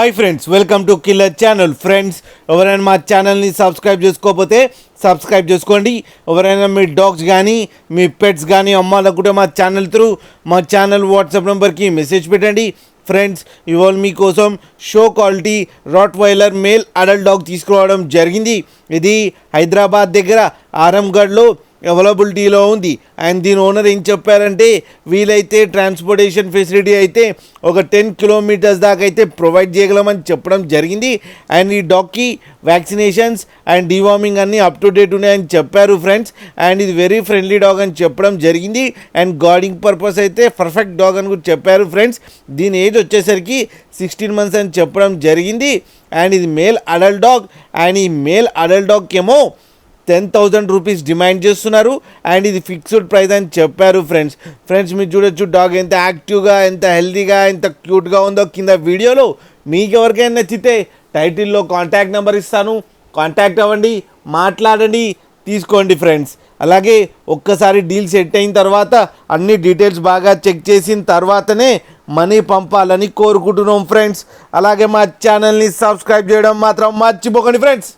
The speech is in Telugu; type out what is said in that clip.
Hi friends, welcome to killer channel. Friends, ఎవరైనా మా ఛానల్ని సబ్స్క్రైబ్ చేసుకోకపోతే సబ్స్క్రైబ్ చేసుకోండి. ఎవరైనా మీ డాగ్స్ కానీ మీ పెట్స్ కానీ అమ్మాలనుకుంటే మా ఛానల్ వాట్సాప్ నెంబర్కి మెసేజ్ పెట్టండి. ఫ్రెండ్స్, ఇవాళ మీకోసం show quality Rottweiler male adult dog తీసుకురావడం జరిగింది. ఇది హైదరాబాద్ దగ్గర ఆరంగఢ్లో అవైలబిలిటీలో ఉంది. అండ్ దీని ఓనర్ ఏం చెప్పారంటే, వీలైతే ట్రాన్స్పోర్టేషన్ ఫెసిలిటీ అయితే ఒక 10 కిలోమీటర్స్ దాకా అయితే ప్రొవైడ్ చేయగలమని చెప్పడం జరిగింది. అండ్ ఈ డాగ్కి వ్యాక్సినేషన్స్ అండ్ డివార్మింగ్ అన్నీ అప్ టు డేట్ ఉన్నాయని చెప్పారు ఫ్రెండ్స్. అండ్ ఇది వెరీ ఫ్రెండ్లీ డాగ్ అని చెప్పడం జరిగింది. అండ్ గార్డింగ్ పర్పస్ అయితే పర్ఫెక్ట్ డాగ్ అని కూడా చెప్పారు ఫ్రెండ్స్. దీని ఏజ్ వచ్చేసరికి 16 months అని చెప్పడం జరిగింది. అండ్ ఇది మేల్ అడల్ట్ డాగ్. అండ్ ఈ మేల్ అడల్ట్ డాగ్కి ఏమో 10,000 రూపీస్ డిమాండ్ చేస్తున్నారు. అండ్ ఇది ఫిక్స్డ్ ప్రైస్ అని చెప్పారు ఫ్రెండ్స్. మీరు చూడొచ్చు డాగ్ ఎంత యాక్టివ్గా, ఎంత హెల్తీగా, ఎంత క్యూట్గా ఉందో కింద వీడియోలో. మీకు ఎవరికైనా నచ్చితే టైటిల్లో కాంటాక్ట్ నెంబర్ ఇస్తాను, కాంటాక్ట్ అవ్వండి, మాట్లాడండి, తీసుకోండి ఫ్రెండ్స్. అలాగే ఒక్కసారి డీల్ సెట్ అయిన తర్వాత అన్ని డీటెయిల్స్ బాగా చెక్ చేసిన తర్వాతనే మనీ పంపాలని కోరుకుంటున్నాం ఫ్రెండ్స్. అలాగే మా ఛానల్ని సబ్స్క్రైబ్ చేయడం మాత్రం మర్చిపోకండి ఫ్రెండ్స్.